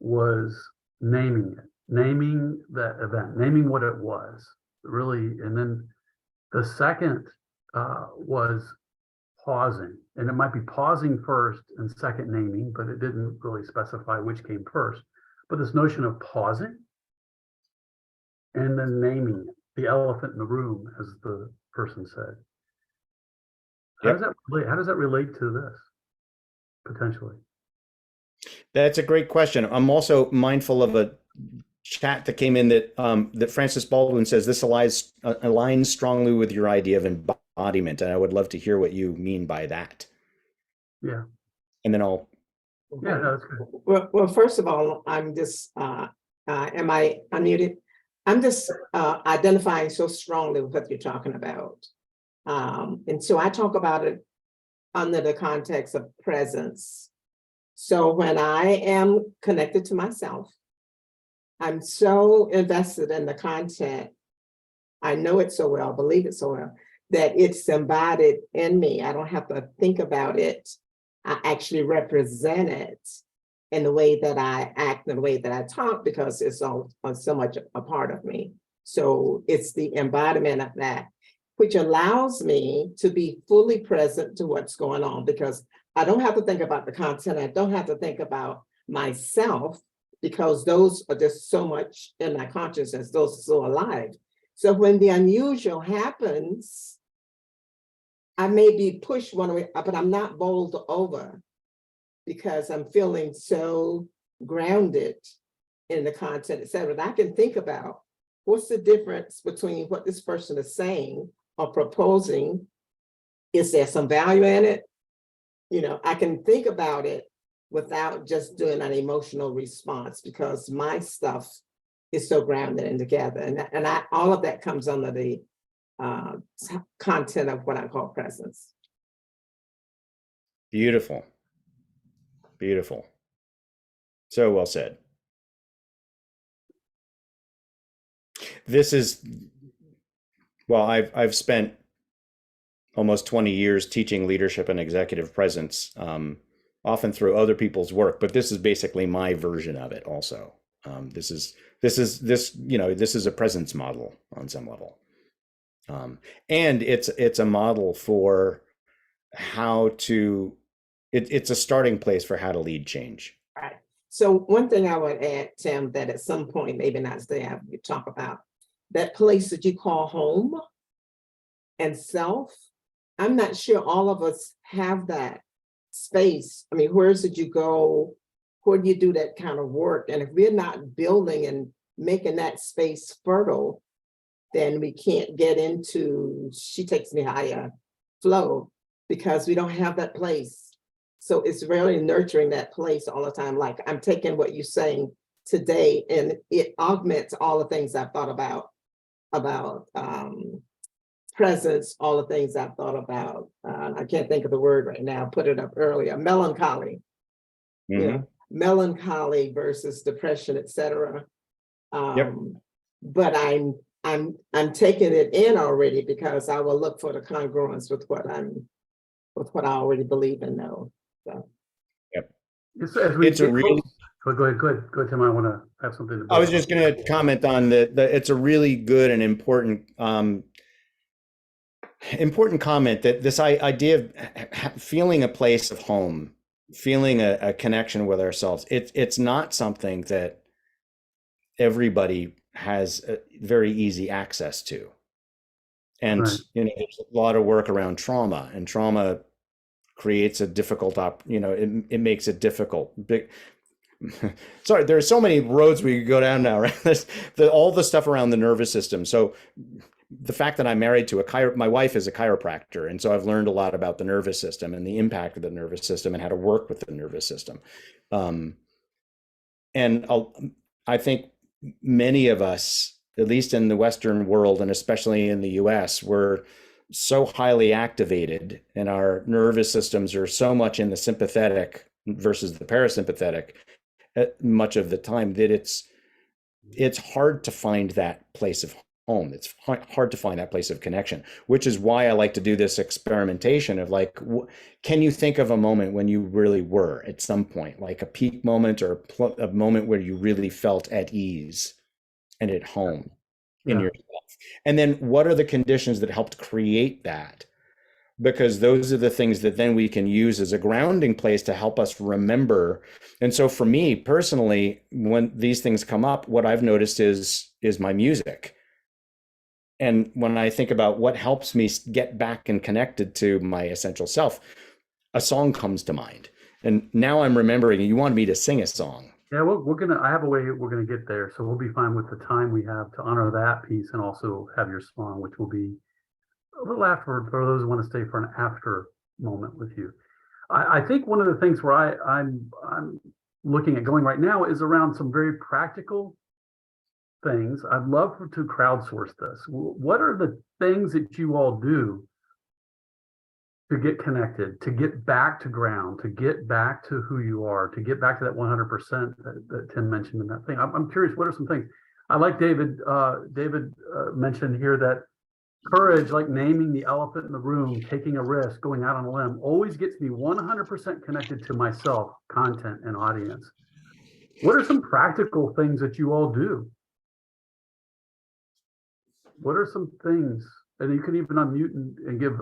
was naming it, naming that event, naming what it was, really. And then the second was pausing. And it might be pausing first and second naming, but it didn't really specify which came first. But this notion of pausing and then naming it, the elephant in the room, as the person said. How does that relate to this potentially? That's a great question. I'm also mindful of a chat that came in that that Francis Baldwin says this aligns strongly with your idea of embodiment, and I would love to hear what you mean by that. Yeah. And then I'll. Yeah, no, that's good. Well, first of all, I'm just, am I unmuted? I'm just identifying so strongly with what you're talking about. And so I talk about it under the context of presence. So when I am connected to myself, I'm so invested in the content. I know it so well, believe it so well, that it's embodied in me. I don't have to think about it. I actually represent it in the way that I act and the way that I talk, because it's all so much a part of me. So it's the embodiment of that, which allows me to be fully present to what's going on, because I don't have to think about the content. I don't have to think about myself, because those are just so much in my consciousness, those are so alive. So when the unusual happens, I may be pushed one way, but I'm not bowled over, because I'm feeling so grounded in the content, et cetera. And I can think about what's the difference between what this person is saying or proposing. Is there some value in it? You know, I can think about it without just doing an emotional response, because my stuff is so grounded and together. And all of that comes under the content of what I call presence. Beautiful. Beautiful. So well said. This is, well, I've spent almost 20 years teaching leadership and executive presence, often through other people's work, but this is basically my version of it also. This is a presence model on some level. And it's a model for how to, it's a starting place for how to lead change. Right. So one thing I would add, Tim, that at some point, maybe not today, I would talk about that place that you call home and self. I'm not sure all of us have that space. I mean, where should you go? Where do you do that kind of work? And if we're not building and making that space fertile, then we can't get into she takes me higher flow, because we don't have that place. So it's really nurturing that place all the time. Like, I'm taking what you're saying today, and it augments all the things I've thought about presence, all the things I've thought about. I can't think of the word right now, put it up earlier, melancholy. Mm-hmm. You know, melancholy versus depression, et cetera. Yep. But I'm taking it in already, because I will look for the congruence with what I already believe and know. So. Yep. It's a really. Go ahead, Tim. I want to have something to. I was just going to comment on that. It's a really good and important comment, that this idea of feeling a place of home, feeling a connection with ourselves. It's not something that everybody has very easy access to. And Right. There's a lot of work around trauma, and trauma creates a difficult it makes it difficult. Sorry, there's so many roads we could go down now, right? All the stuff around the nervous system. So the fact that I'm married to my wife is a chiropractor, and so I've learned a lot about the nervous system and the impact of the nervous system and how to work with the nervous system. And I think many of us, at least in the Western world and especially in the US, we're so highly activated, and our nervous systems are so much in the sympathetic versus the parasympathetic much of the time, that it's hard to find that place of home. It's hard to find that place of connection, which is why I like to do this experimentation of like, can you think of a moment when you really were at some point, like a peak moment or a moment where you really felt at ease and at home in yourself? And then what are the conditions that helped create that? because those are the things that then we can use as a grounding place to help us remember. And so for me personally, when these things come up, what I've noticed is my music. And when I think about what helps me get back and connected to my essential self, a song comes to mind. And now I'm remembering you wanted me to sing a song. Yeah, I have a way we're gonna get there, so we'll be fine with the time we have to honor that piece and also have your song, which will be a little after for those who want to stay for an after moment with you. I think one of the things where I'm looking at going right now is around some very practical things. I'd love to crowdsource this. What are the things that you all do to get connected, to get back to ground, to get back to who you are, to get back to that 100% that Tim mentioned in that thing? I'm curious, what are some things? I like David mentioned here that courage, like naming the elephant in the room, taking a risk, going out on a limb, always gets me 100% connected to myself, content, and audience. What are some practical things that you all do? What are some things, and you can even unmute and give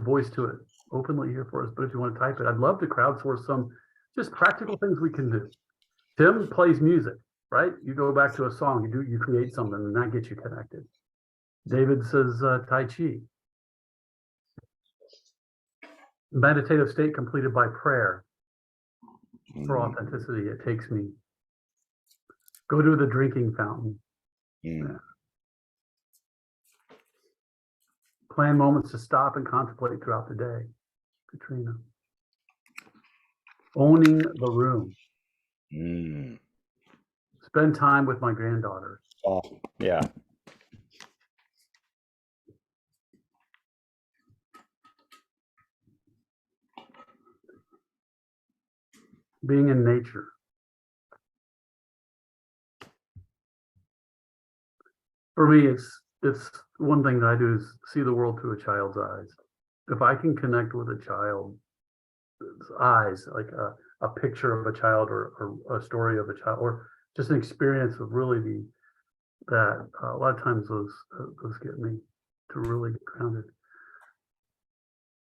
voice to it openly here for us, but if you want to type it, I'd love to crowdsource some just practical things we can do. Tim plays music, right? You go back to a song, you create something, and that gets you connected. David says Tai Chi. Meditative state completed by prayer. For authenticity, it takes me. Go to the drinking fountain. Yeah. Plan moments to stop and contemplate throughout the day. Katrina. Owning the room. Spend time with my granddaughter. Oh, yeah. Being in nature. For me, it's one thing that I do is see the world through a child's eyes. If I can connect with a child's eyes, like a picture of a child or a story of a child, or just an experience of really that a lot of times those get me to really get grounded.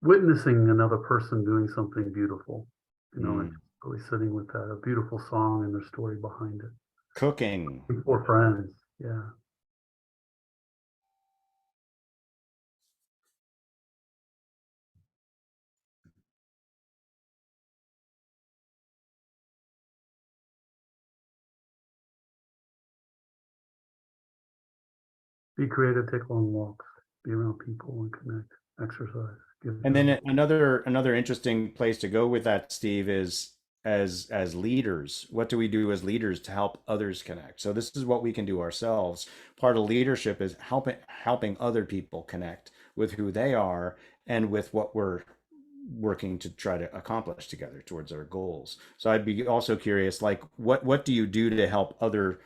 Witnessing another person doing something beautiful, like really sitting with that, a beautiful song and their story behind it. Cooking. Or friends, yeah. Be creative, take long walks, be around people and connect, exercise. And then another interesting place to go with that, Steve, is as leaders, what do we do as leaders to help others connect? So this is what we can do ourselves. Part of leadership is helping other people connect with who they are and with what we're working to try to accomplish together towards our goals. So I'd be also curious, like what do you do to help other,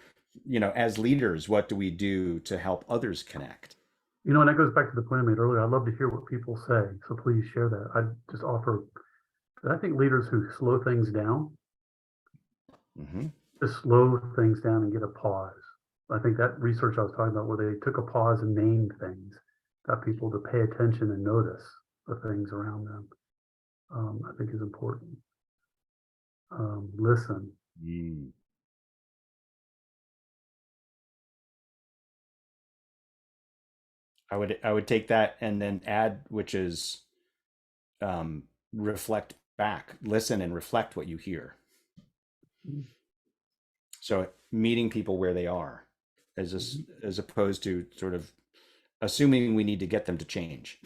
as leaders, what do we do to help others connect? And that goes back to the point I made earlier. I'd love to hear what people say. So please share that. I'd just offer, I think leaders who slow things down, just slow things down and get a pause. I think that research I was talking about where they took a pause and named things, got people to pay attention and notice the things around them, I think is important. Listen. I would take that and then add, which is reflect back, listen and reflect what you hear. So meeting people where they are, as opposed to sort of assuming we need to get them to change.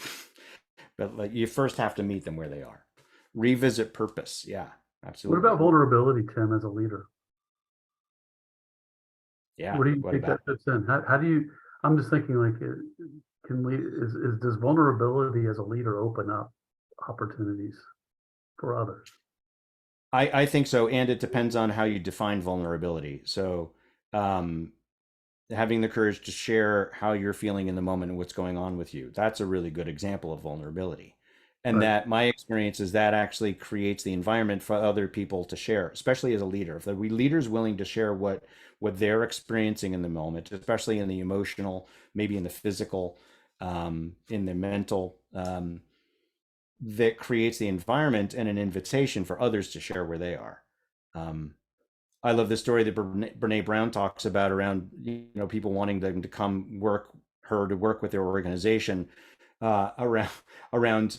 But like you first have to meet them where they are. Revisit purpose. Yeah, absolutely. What about vulnerability, Tim, as a leader? Yeah. What do you think that fits in? How do you? I'm just thinking like, does vulnerability as a leader open up opportunities for others? I think so, and it depends on how you define vulnerability. So, having the courage to share how you're feeling in the moment and what's going on with you, that's a really good example of vulnerability. And Right. that my experience is that actually creates the environment for other people to share, especially as a leader. If the leader's willing to share what they're experiencing in the moment, especially in the emotional, maybe in the physical, in the mental, that creates the environment and an invitation for others to share where they are. I love the story that Brene Brown talks about around, people wanting them to come work with their organization around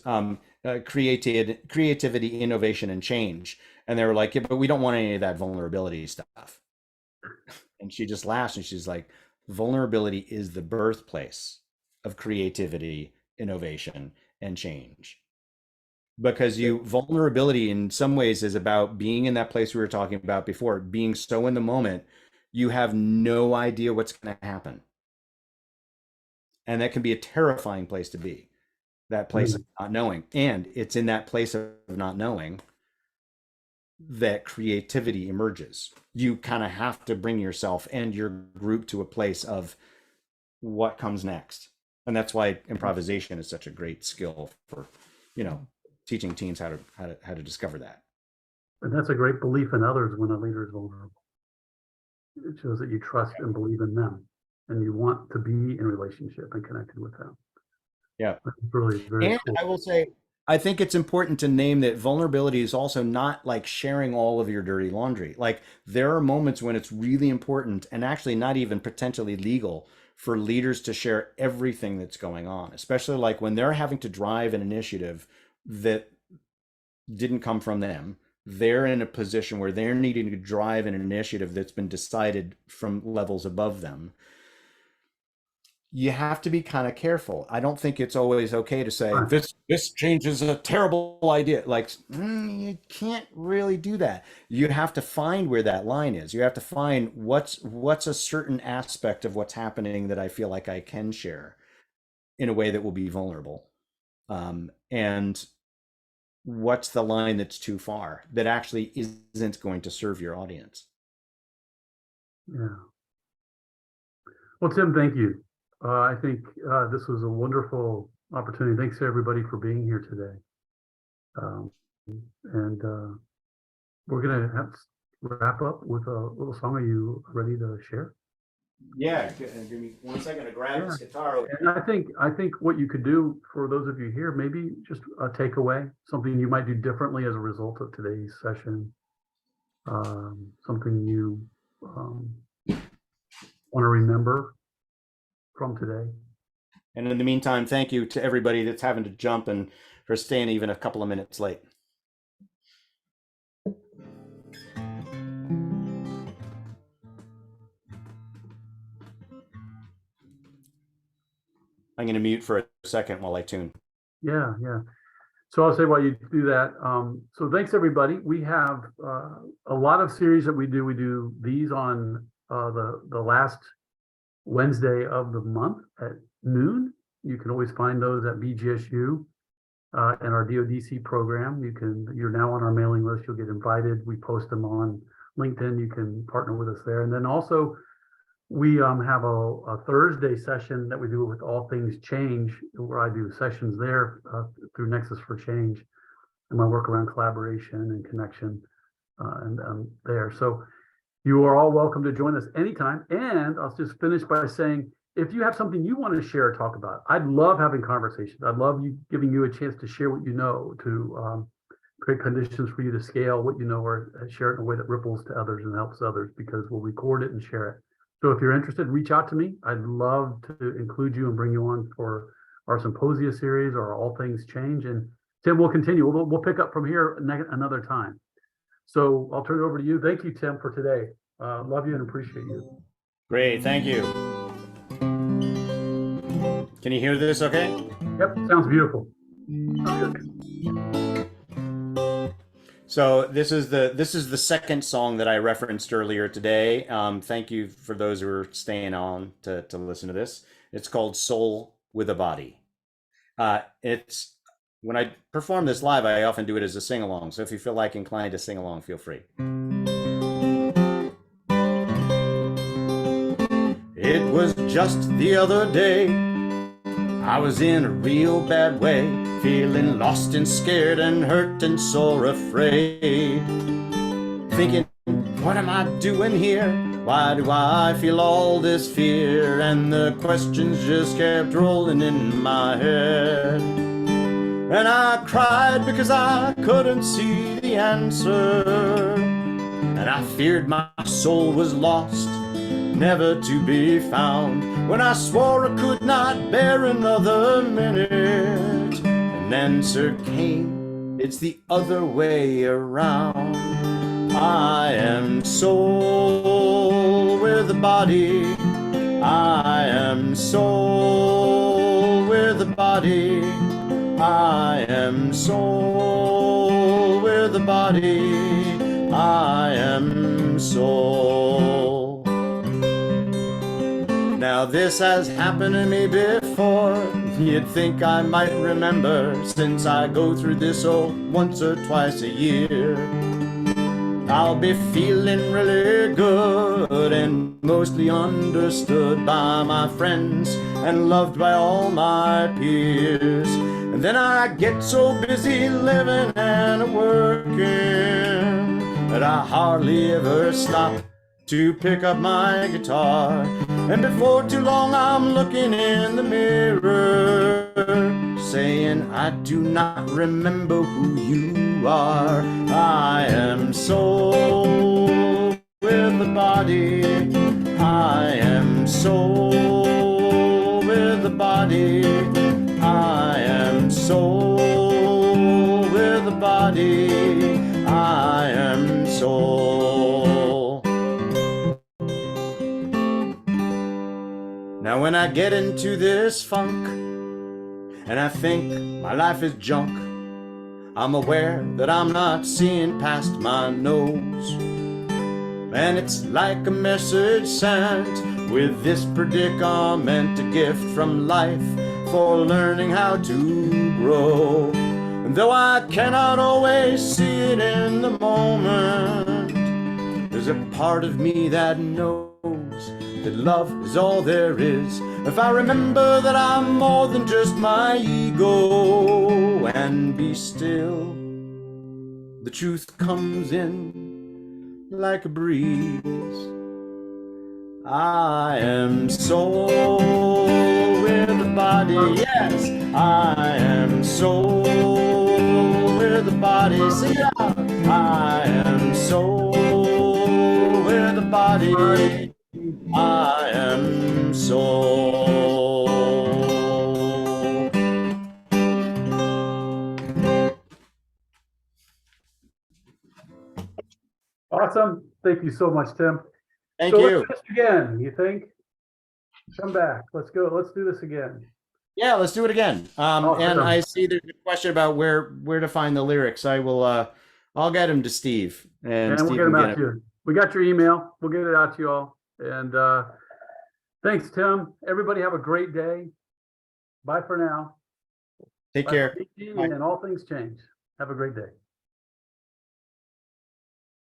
creativity, innovation, and change. And they were like, yeah, but we don't want any of that vulnerability stuff. And she just laughs and she's like, vulnerability is the birthplace of creativity, innovation, and change. Because vulnerability in some ways is about being in that place we were talking about before, being so in the moment, you have no idea what's going to happen. And that can be a terrifying place to be, that place of not knowing. And it's in that place of not knowing that creativity emerges. You kind of have to bring yourself and your group to a place of what comes next. And that's why improvisation is such a great skill for, teaching teams how to discover that. And that's a great belief in others when a leader is vulnerable. It shows that you trust and believe in them, and you want to be in relationship and connected with them. Yeah, that's really very and cool. I will say, I think it's important to name that vulnerability is also not like sharing all of your dirty laundry. Like, there are moments when it's really important and actually not even potentially legal for leaders to share everything that's going on, especially like when they're having to drive an initiative that didn't come from them. They're in a position where they're needing to drive an initiative that's been decided from levels above them. You have to be kind of careful. I don't think it's always okay to say, this change is a terrible idea. Like, you can't really do that. You have to find where that line is. You have to find what's a certain aspect of what's happening that I feel like I can share in a way that will be vulnerable. And what's the line that's too far, that actually isn't going to serve your audience. Yeah. Well, Tim, thank you. I think this was a wonderful opportunity. Thanks to everybody for being here today. We're going to have to wrap up with a little song. Are you ready to share? Yeah, give me 1 second to grab this guitar. And I think what you could do for those of you here, maybe just a takeaway, something you might do differently as a result of today's session, something you want to remember from today. And in the meantime, thank you to everybody that's having to jump and for staying even a couple of minutes late. I'm going to mute for a second while I tune. Yeah. So I'll say while you do that. So thanks everybody. We have a lot of series that we do. We do these on the last Wednesday of the month at noon. You can always find those at BGSU and our DODC program. You're now on our mailing list. You'll get invited. We post them on LinkedIn. You can partner with us there. And then also we have a Thursday session that we do with All Things Change, where I do sessions there through Nexus for Change, and my work around collaboration and connection and there. So you are all welcome to join us anytime. And I'll just finish by saying, if you have something you want to share or talk about, I'd love having conversations. I'd love giving you a chance to share what you know, to create conditions for you to scale what you know, or share it in a way that ripples to others and helps others, because we'll record it and share it. So if you're interested, reach out to me. I'd love to include you and bring you on for our Symposia series or All Things Change. And Tim, we'll continue. We'll pick up from here another time. So I'll turn it over to you. Thank you, Tim, for today. Love you and appreciate you. Great, thank you. Can you hear this okay? Yep, sounds beautiful. So this is the second song that I referenced earlier today. Thank you for those who are staying on to listen to this. It's called Soul with a Body. It's when I perform this live, I often do it as a sing-along. So if you feel like inclined to sing along, feel free. It was just the other day, I was in a real bad way, feeling lost and scared and hurt and sore afraid. Thinking, what am I doing here? Why do I feel all this fear? And the questions just kept rolling in my head. And I cried because I couldn't see the answer. And I feared my soul was lost, never to be found. When I swore I could not bear another minute, an answer came, it's the other way around. I am soul with a body. I am soul with a body. I am soul with a body. I am soul. Now this has happened to me before. You'd think I might remember, since I go through this once or twice a year. I'll be feeling really good and mostly understood by my friends and loved by all my peers. And then I get so busy living and working that I hardly ever stop to pick up my guitar. And before too long I'm looking in the mirror, saying I do not remember who you are. I am soul with a body. I am soul with a body. I am soul with a body. I am soul. Now when I get into this funk and I think my life is junk, I'm aware that I'm not seeing past my nose. And it's like a message sent with this predicament, a gift from life for learning how to grow. And though I cannot always see it in the moment, there's a part of me that knows that love is all there is. If I remember that I'm more than just my ego, and be still, the truth comes in like a breeze. I am soul with a body, yes. I am soul with a body, sing it out. I am soul with a body. I am soul. Awesome. Thank you so much, Tim. Thank So you. let's do this again, you think? Come back. Let's go. Let's do this again. Yeah, let's do it again. And Awesome. I see there's a question about where to find the lyrics. I will I'll get them to Steve, and And Steve we'll get them can out to you. We got your email. We'll get it out to you all. And thanks, Tim. Everybody have a great day. Bye for now. Take Bye care. for Cady, Bye. and all things change. Have a great day.